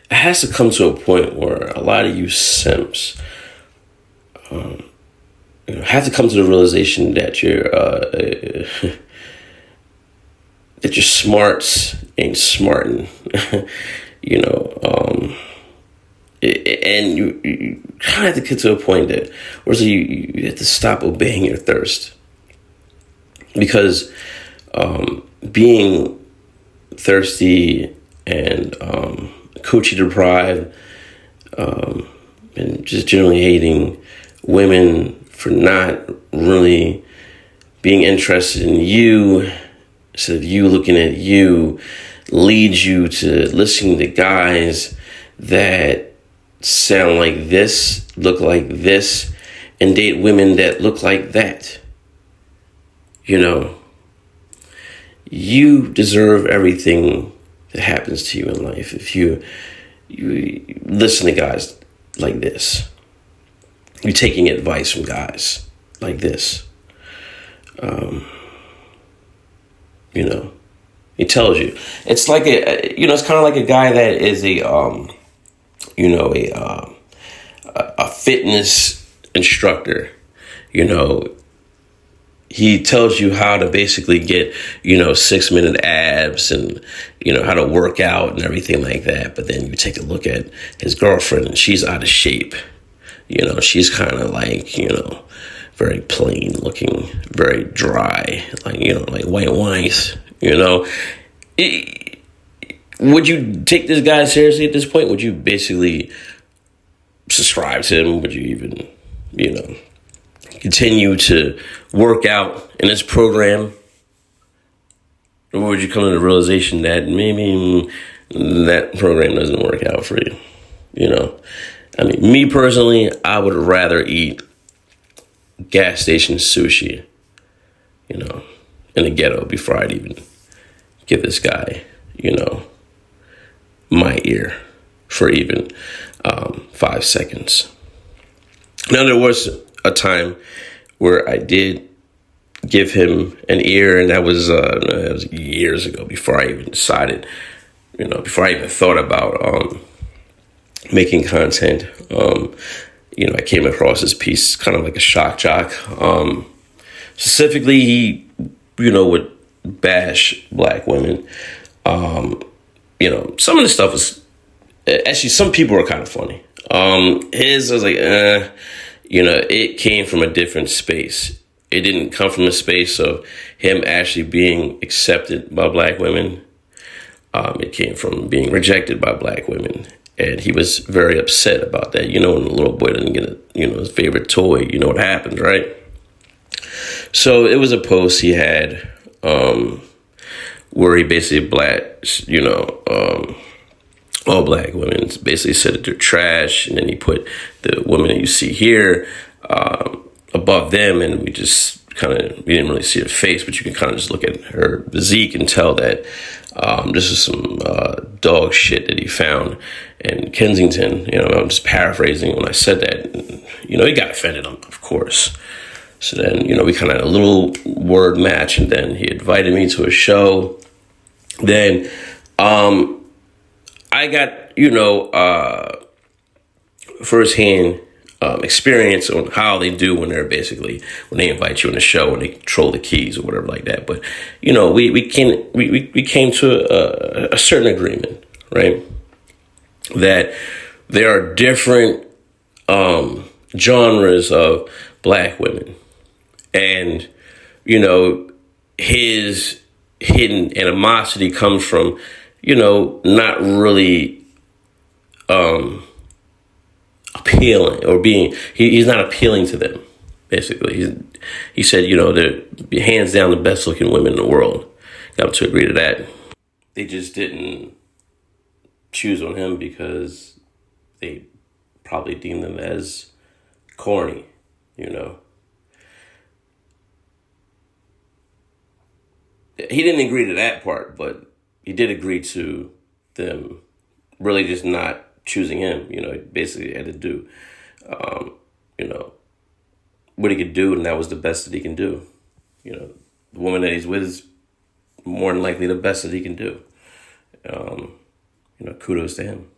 it has to come to a point where a lot of you simps have to come to the realization that that your smarts ain't smarting. you know, um, and you kind of have to get to a point that where you have to stop obeying your thirst, because being thirsty and coochie deprived, and just generally hating women for not really being interested in you instead of you looking at you, leads you to listening to guys that sound like this, look like this, and date women that look like that. You know, you deserve everything that happens to you in life if you listen to guys like this. You're taking advice from guys like this. You know, he tells you. It's like it's kind of like a guy that is a fitness instructor. You know, he tells you how to basically get, 6-minute abs and, how to work out and everything like that. But then you take a look at his girlfriend and she's out of shape. She's kind of like, very plain looking, very dry, like white wines, Would you take this guy seriously at this point? Would you basically subscribe to him? Would you even, continue to work out in this program? Or would you come to the realization that maybe that program doesn't work out for you? Me personally, I would rather eat gas station sushi, in the ghetto before I'd even give this guy, my ear for even 5 seconds. Now, there was a time where I did give him an ear, and that was years ago, before I even decided, before I even thought about making content. I came across this piece, kind of like a shock jock. Specifically, he, would bash black women. Some of the stuff was actually, some people were kind of funny. His, I was like, it came from a different space. It didn't come from a space of him actually being accepted by black women. It came from being rejected by black women. And he was very upset about that. When the little boy doesn't get his favorite toy, you know what happens, right? So it was a post he had where he basically all black women basically said that they're trash. And then he put the woman that you see here above them. And we didn't really see her face, but you can kind of just look at her physique and tell that this is some dog shit that he found in Kensington. I'm just paraphrasing when I said that. And, he got offended, of course. So then, we kind of had a little word match, and then he invited me to a show. Then I got, firsthand experience on how they do when when they invite you on the show and they control the keys or whatever like that. But, we came to a certain agreement, right? That there are different genres of black women. And, his hidden animosity comes from, not really appealing or he's not appealing to them, basically. He said, they're hands down the best looking women in the world. Got to agree to that. They just didn't choose on him because they probably deemed him as corny, He didn't agree to that part, but he did agree to them really just not choosing him. He basically had to do, what he could do, and that was the best that he can do. The woman that he's with is more than likely the best that he can do. Kudos to him.